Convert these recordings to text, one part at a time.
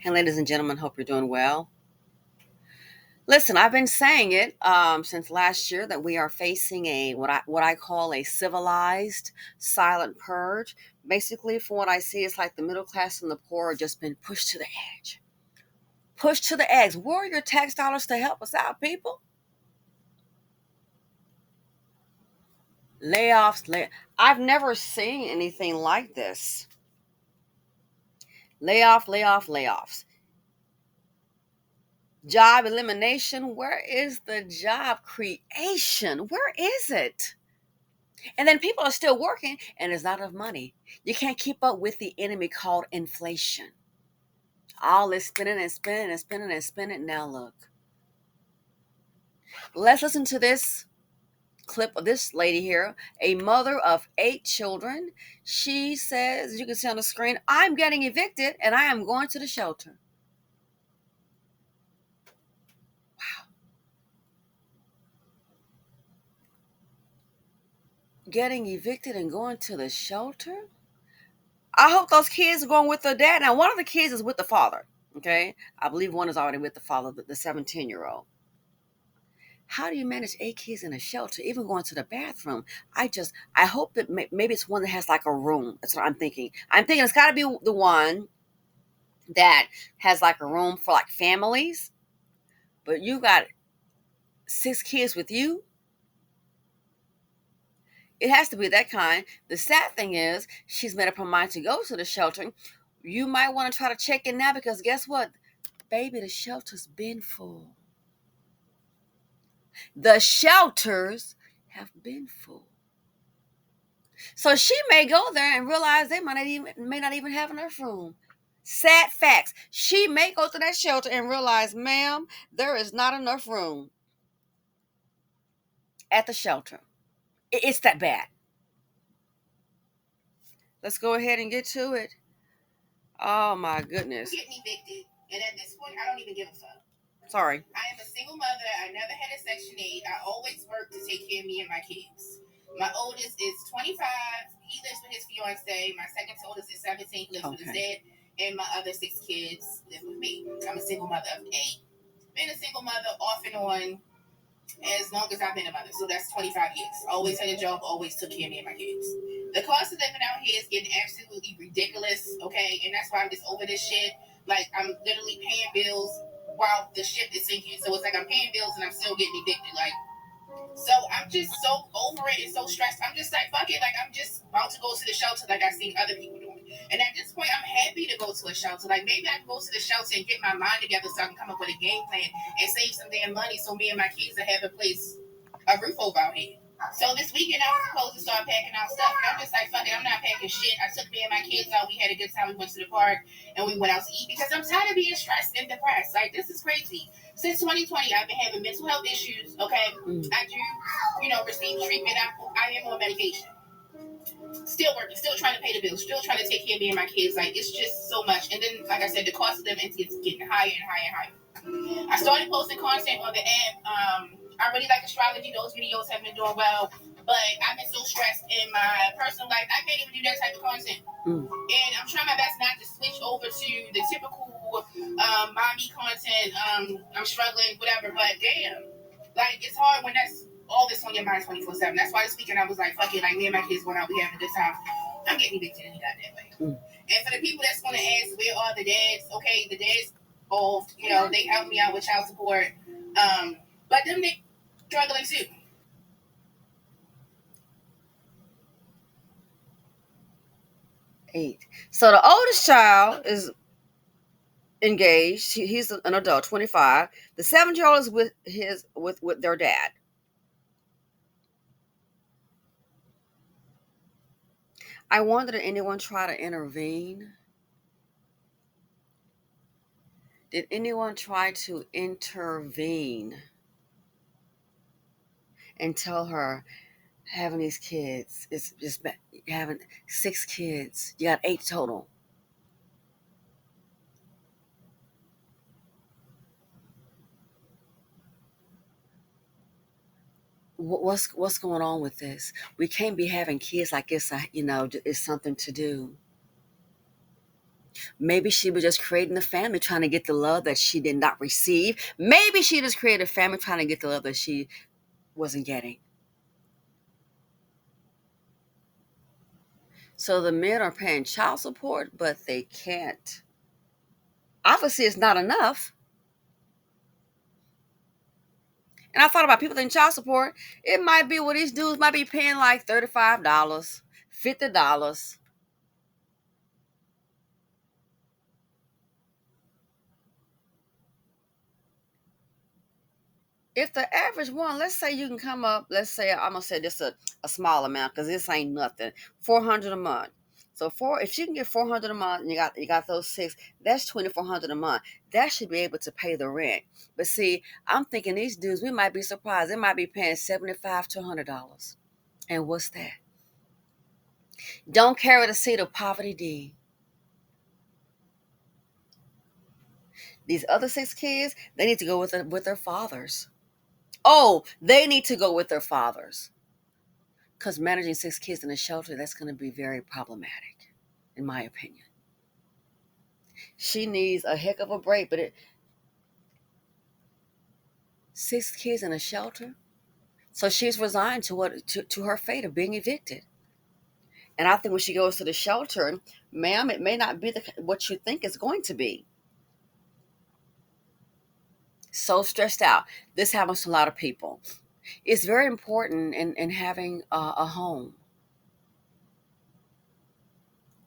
And ladies and gentlemen, hope you're doing well. Listen, I've been saying it since last year that we are facing a what I call a civilized silent purge. Basically, from what I see, it's like the middle class and the poor are just been pushed to the edge. Pushed to the edge. Where are your tax dollars to help us out, people? Layoffs. I've never seen anything like this. Layoffs. Job elimination. Where is the job creation? Where is it? And then people are still working and there's not enough money. You can't keep up with the enemy called inflation. All this spinning and spinning and spinning and spinning. Now look. Let's listen to this clip of this lady here, a mother of 8 children. She says, as you can see on the screen, I'm getting evicted and I am going to the shelter. Wow. Getting evicted and going to the shelter? I hope those kids are going with their dad. Now, one of the kids is with the father. Okay. I believe one is already with the father, the 17-year-old. How do you manage 8 kids in a shelter, even going to the bathroom? I hope that maybe it's one that has like a room. That's what I'm thinking. I'm thinking it's got to be the one that has like a room for like families, but you got 6 kids with you. It has to be that kind. The sad thing is, she's made up her mind to go to the shelter. You might want to try to check in now because guess what? Baby, the shelter's been full. The shelters have been full. So she may go there and realize they may not even have enough room. Sad facts. She may go to that shelter and realize, ma'am, there is not enough room at the shelter. It's that bad. Let's go ahead and get to it. Oh my goodness. Getting evicted, and at this point, I don't even give a fuck. Sorry. I am a single mother. I never had a Section 8. I always worked to take care of me and my kids. My oldest is 25. He lives with his fiance. My second oldest is 17. He lives with his dad. And my other 6 kids live with me. I'm a single mother of 8. Been a single mother off and on as long as I've been a mother. So that's 25 years. Always had a job, always took care of me and my kids. The cost of living out here is getting absolutely ridiculous, okay? And that's why I'm just over this shit. Like, I'm literally paying bills while the ship is sinking. So it's like I'm paying bills and I'm still getting evicted. Like, so I'm just so over it and so stressed. I'm just like, fuck it. Like, I'm just about to go to the shelter like I've seen other people doing. And at this point, I'm happy to go to a shelter. Like, maybe I can go to the shelter and get my mind together so I can come up with a game plan and save some damn money so me and my kids will have a roof over our head. So this weekend I was supposed to start packing out stuff, and I'm just like, fuck it, I'm not packing shit. I took me and my kids out. We had a good time. We went to the park, and we went out to eat because I'm tired of being stressed and depressed. Like, this is crazy. Since 2020, I've been having mental health issues, okay? I do, receive treatment. I am on medication. Still working, still trying to pay the bills, still trying to take care of me and my kids. Like, it's just so much. And then, like I said, the cost of them is getting higher and higher and higher. I started posting content on the app. I really like astrology. Those videos have been doing well, but I've been so stressed in my personal life, I can't even do that type of content. And I'm trying my best not to switch over to the typical mommy content. I'm struggling, whatever, but damn, like, it's hard when that's all this on your mind 24/7. That's why this weekend I was like, fuck it, like, me and my kids going out, we having a good time. I'm getting evicted any goddamn way. And for the people that's going to ask, where are the dads? Okay, the dads both, they help me out with child support. But them they struggling too. 8. So the oldest child is engaged. He's an adult, 25. The 7-year-old is with their dad. I wonder, did anyone try to intervene? Did anyone try to intervene and tell her having these kids is just having 6 kids? You got 8 total. What's going on with this? We can't be having kids like this. It's something to do. Maybe she was just creating a family trying to get the love that she did not receive. Maybe she just created a family trying to get the love that she wasn't getting. So the men are paying child support, but they can't. Obviously, it's not enough. And I thought about people in child support. It might be what these dudes might be paying like $35, $50. If the average one, let's say you can come up, let's say I'm gonna say this a small amount because this ain't nothing. 400 a month. So if you can get 400 a month and you got those six, that's 2,400 a month. That should be able to pay the rent. But see, I'm thinking these dudes, we might be surprised. They might be paying $75 to $100. And what's that? Don't carry the seed of poverty D. These other six kids, they need to go with their fathers. Oh, they need to go with their fathers. Because managing six kids in a shelter, that's going to be very problematic, in my opinion. She needs a heck of a break, but six kids in a shelter? So she's resigned to her fate of being evicted. And I think when she goes to the shelter, ma'am, it may not be what you think it's going to be. So stressed out. This happens to a lot of people. It's very important in having a home.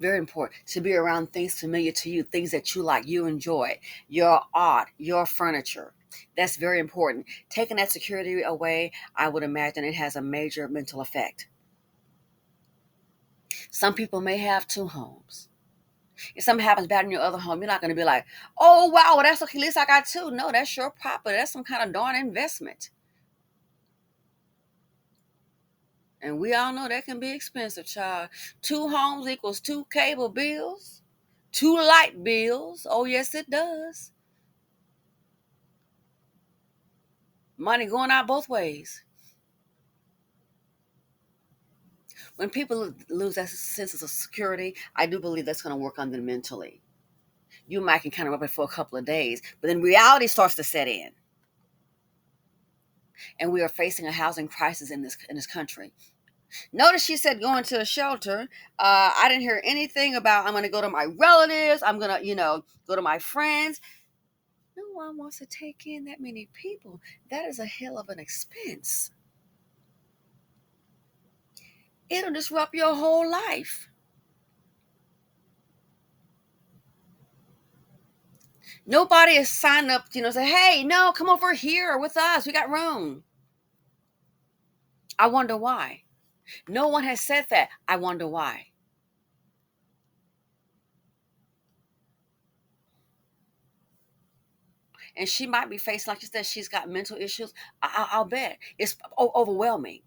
Very important to be around things familiar to you, things that you like, you enjoy, your art, your furniture. That's very important. Taking that security away, I would imagine it has a major mental effect. Some people may have two homes. If something happens bad in your other home, you're not going to be like, oh, wow, well, that's okay. At least I got two. No, that's your property. That's some kind of darn investment. And we all know that can be expensive, child. Two homes equals two cable bills, two light bills. Oh, yes, it does. Money going out both ways. When people lose that sense of security, I do believe that's going to work on them mentally. You might can kind of rub it for a couple of days, but then reality starts to set in. And we are facing a housing crisis in this country. Notice she said going to a shelter. I didn't hear anything about I'm going to go to my relatives. I'm going to, go to my friends. No one wants to take in that many people. That is a hell of an expense. It'll disrupt your whole life. Nobody has signed up, say, hey, no, come over here with us. We got room. I wonder why. No one has said that. I wonder why. And she might be facing, like you said, she's got mental issues. I'll bet. It's overwhelming.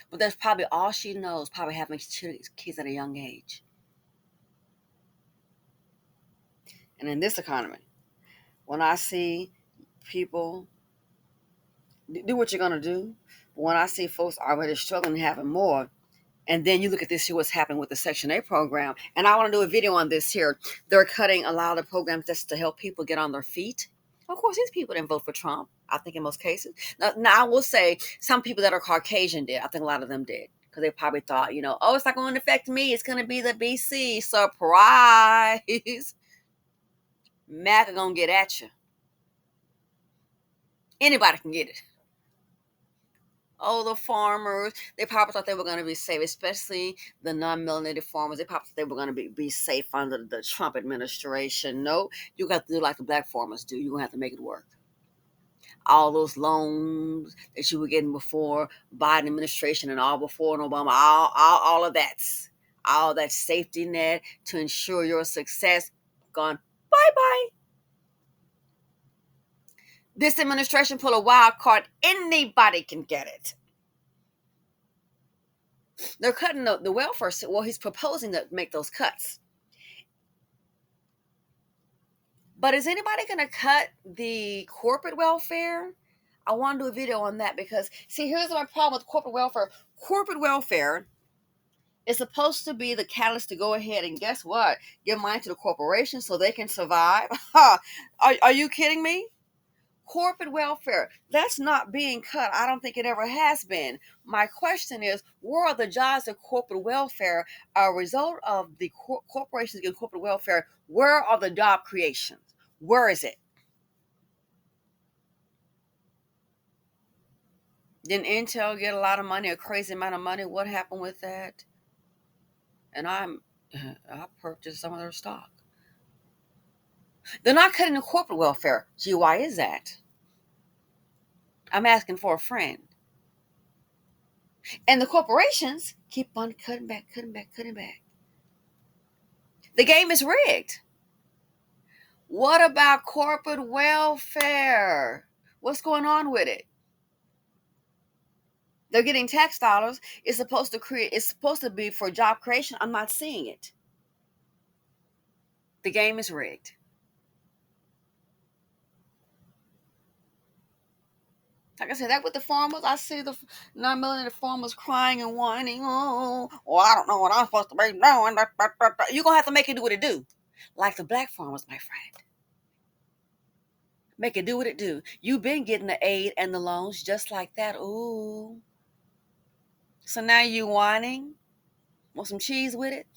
But that's probably all she knows, probably having kids at a young age. And in this economy, when I see people do what you're going to do, but when I see folks already struggling and having more, and then you look at this, see what's happening with the Section 8 program. And I want to do a video on this here. They're cutting a lot of the programs just to help people get on their feet. Of course, these people didn't vote for Trump, I think, in most cases. Now I will say some people that are Caucasian did. I think a lot of them did. Because they probably thought, oh, it's not going to affect me. It's going to be the BC. Surprise. Mac are going to get at you. Anybody can get it. Oh, the farmers, they probably thought they were going to be safe, especially the non-melanated farmers. They probably thought they were going to be safe under the Trump administration. No, you got to do like the black farmers do. You're going to have to make it work. All those loans that you were getting before Biden administration and all before Obama, all of that. All that safety net to ensure your success, gone bye-bye. This administration pull a wild card. Anybody can get it. They're cutting the welfare. Well, he's proposing to make those cuts. But is anybody going to cut the corporate welfare? I want to do a video on that because, see, here's my problem with corporate welfare. Corporate welfare It's supposed to be the catalyst to go ahead and guess what? Give money to the corporation so they can survive. Are you kidding me? Corporate welfare, that's not being cut. I don't think it ever has been. My question is, where are the jobs of corporate welfare? A result of the corporations getting corporate welfare, where are the job creations? Where is it? Didn't Intel get a lot of money, a crazy amount of money? What happened with that? And I purchased some of their stock. They're not cutting the corporate welfare. Gee, why is that? I'm asking for a friend. And the corporations keep on cutting back, cutting back, cutting back. The game is rigged. What about corporate welfare? What's going on with it? They're getting tax dollars. It's supposed to be for job creation. I'm not seeing it. The game is rigged. Like I said, that with the farmers, I see the 9 million farmers crying and whining. Oh, I don't know what I'm supposed to be doing. You're gonna have to make it do what it do, like the black farmers, my friend. Make it do what it do. You've been getting the aid and the loans just like that. Ooh. So now you whining? Want some cheese with it?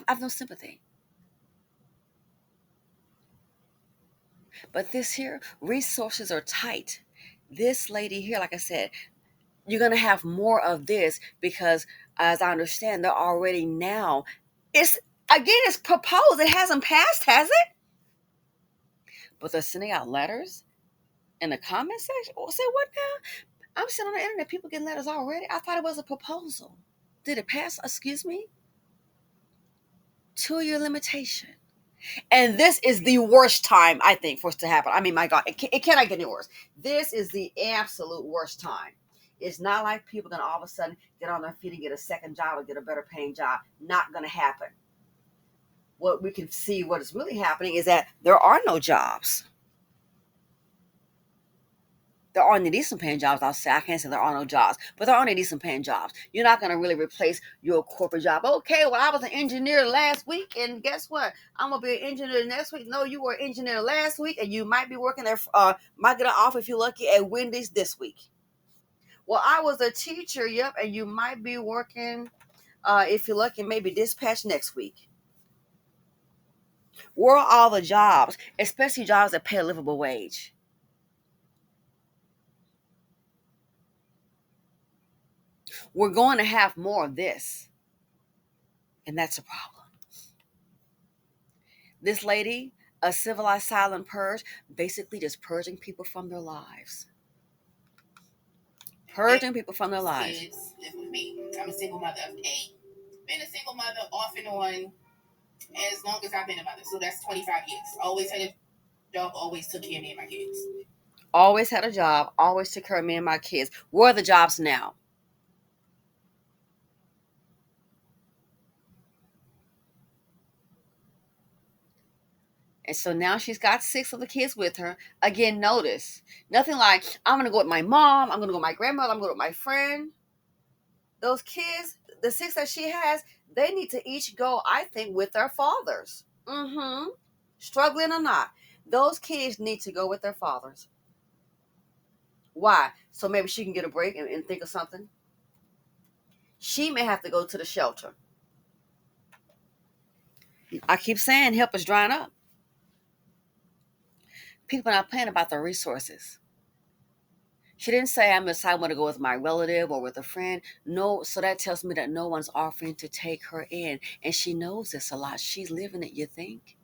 I've no sympathy. But this here, resources are tight. This lady here, like I said, you're going to have more of this because, as I understand, they're already now. It's proposed. It hasn't passed, has it? But they're sending out letters in the comment section. Oh, say what now? I'm sitting on the internet. People getting letters already. I thought it was a proposal. Did it pass? Excuse me? 2-year limitation. And this is the worst time, I think, for it to happen. I mean, my God, it cannot get any worse. This is the absolute worst time. It's not like people going to all of a sudden get on their feet and get a second job or get a better paying job. Not going to happen. What we can see, what is really happening is that there are no jobs. There are any decent paying jobs. I'll say, I can't say there are no jobs, but there are any decent paying jobs. You're not going to really replace your corporate job. Okay, well, I was an engineer last week, and guess what? I'm going to be an engineer next week. No, you were an engineer last week, and you might be working there, might get off if you're lucky at Wendy's this week. Well, I was a teacher, yep, and you might be working, if you're lucky, maybe dispatch next week. Where are all the jobs, especially jobs that pay a livable wage? We're going to have more of this, and that's a problem. This lady, a civilized silent purge, basically just purging people from their lives. Purging people from their lives. Kids live with me. I'm a single mother of 8. Been a single mother off and on as long as I've been a mother. So that's 25 years. Always had a job, always took care of me and my kids. Always had a job, always took care of me and my kids. Where are the jobs now? And so now she's got 6 of the kids with her. Again, notice, nothing like, I'm going to go with my mom, I'm going to go with my grandmother, I'm going to go with my friend. Those kids, the 6 that she has, they need to each go, I think, with their fathers. Struggling or not, those kids need to go with their fathers. Why? So maybe she can get a break and think of something. She may have to go to the shelter. I keep saying help is drying up. People are not playing about their resources. She didn't say I'm deciding whether to go with my relative or with a friend. No, so that tells me that no one's offering to take her in. And she knows this a lot. She's living it, you think?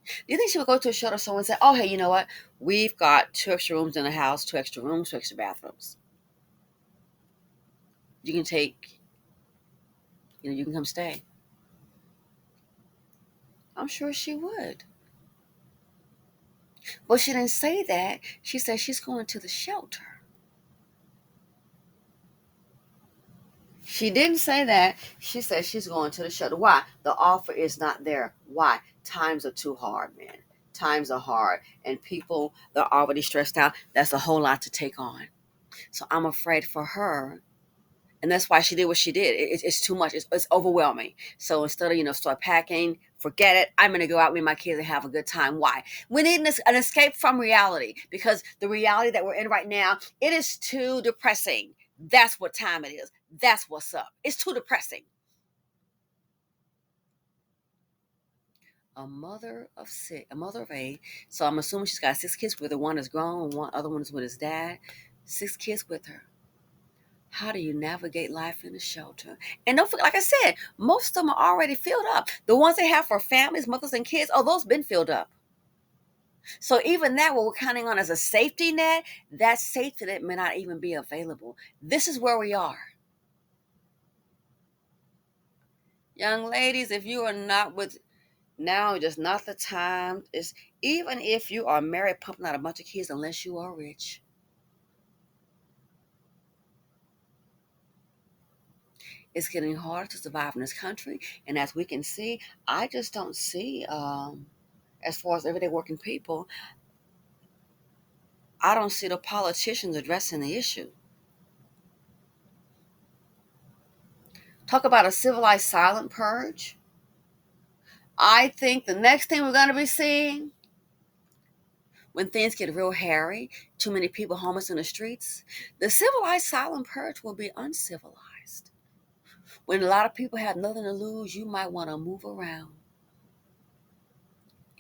Do you think she would go to a shelter somewhere and say, oh, hey, you know what? We've got 2 extra rooms in the house, 2 extra rooms, 2 extra bathrooms. You can take, you can come stay. I'm sure she would. But she didn't say that. She said she's going to the shelter. She didn't say that. She said she's going to the shelter. Why? The offer is not there. Why? Times are too hard, man. Times are hard. And people, they're already stressed out. That's a whole lot to take on. So I'm afraid for her And that's why she did what she did. It's too much. It's overwhelming. So instead of, start packing, forget it. I'm going to go out with my kids and have a good time. Why? We need an escape from reality, because the reality that we're in right now, it is too depressing. That's what time it is. That's what's up. It's too depressing. A mother of 8. So I'm assuming she's got 6 kids with her. One is grown and one other one is with his dad. 6 kids with her. How do you navigate life in a shelter? And don't forget, like I said, most of them are already filled up. The ones they have for families, mothers, and kids, those been filled up. So even that, what we're counting on as a safety net, that safety net may not even be available. This is where we are. Young ladies, if you are not with now, just not the time. Is even if you are married, pumping out a bunch of kids, unless you are rich. It's getting harder to survive in this country. And as we can see, I just don't see, as far as everyday working people, I don't see the politicians addressing the issue. Talk about a civilized silent purge. I think the next thing we're going to be seeing, when things get real hairy, too many people homeless in the streets, the civilized silent purge will be uncivilized. When a lot of people have nothing to lose, you might want to move around.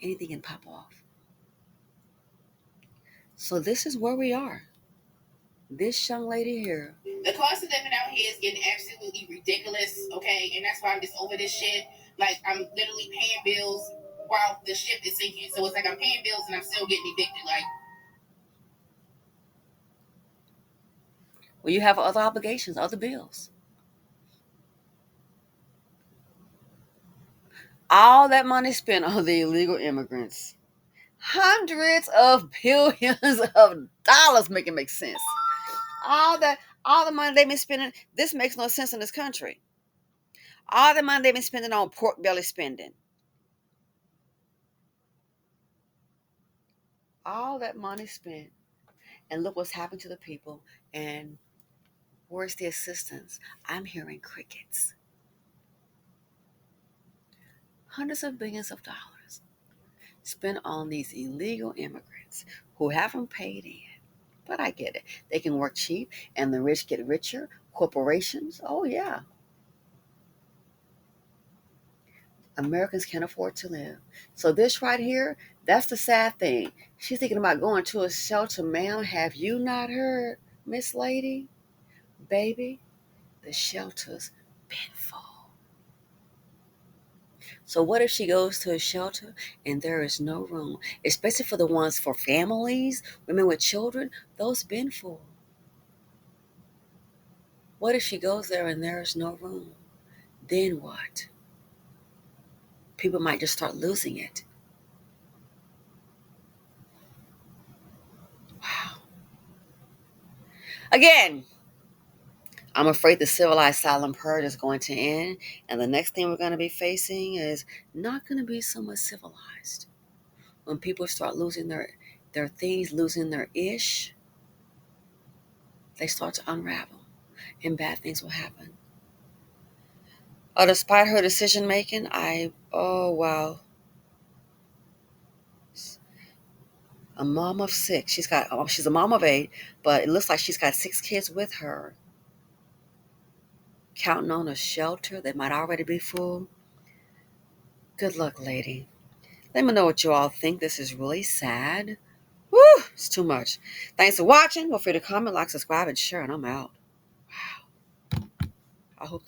Anything can pop off. So this is where we are. This young lady here. The cost of living out here is getting absolutely ridiculous, okay? And that's why I'm just over this shit. Like, I'm literally paying bills while the ship is sinking. So it's like I'm paying bills and I'm still getting evicted. Like, Well, you have other obligations, other bills. All that money spent on the illegal immigrants. Hundreds of billions of dollars make it make sense. All the money they've been spending, this makes no sense in this country. All the money they've been spending on pork belly spending. All that money spent. And look what's happened to the people. And where's the assistance? I'm hearing crickets. Hundreds of billions of dollars spent on these illegal immigrants who haven't paid in. But I get it. They can work cheap and the rich get richer. Corporations, oh yeah. Americans can't afford to live. So this right here, that's the sad thing. She's thinking about going to a shelter. Ma'am, have you not heard, Miss Lady? Baby, the shelter's been full. So what if she goes to a shelter and there is no room? Especially for the ones for families, women with children, those been full. What if she goes there and there is no room? Then what? People might just start losing it. Wow. Again, I'm afraid the civilized silent purge is going to end, and the next thing we're going to be facing is not going to be so much civilized. When people start losing their things, losing their ish, they start to unravel, and bad things will happen. Despite her decision making, oh wow, a mom of 6. She's a mom of 8, but it looks like she's got 6 kids with her. Counting on a shelter that might already be full. Good luck, lady. Let me know what you all think. This is really sad. Woo, it's too much. Thanks for watching. Feel free to comment, like, subscribe, and share, and I'm out. Wow. I hope they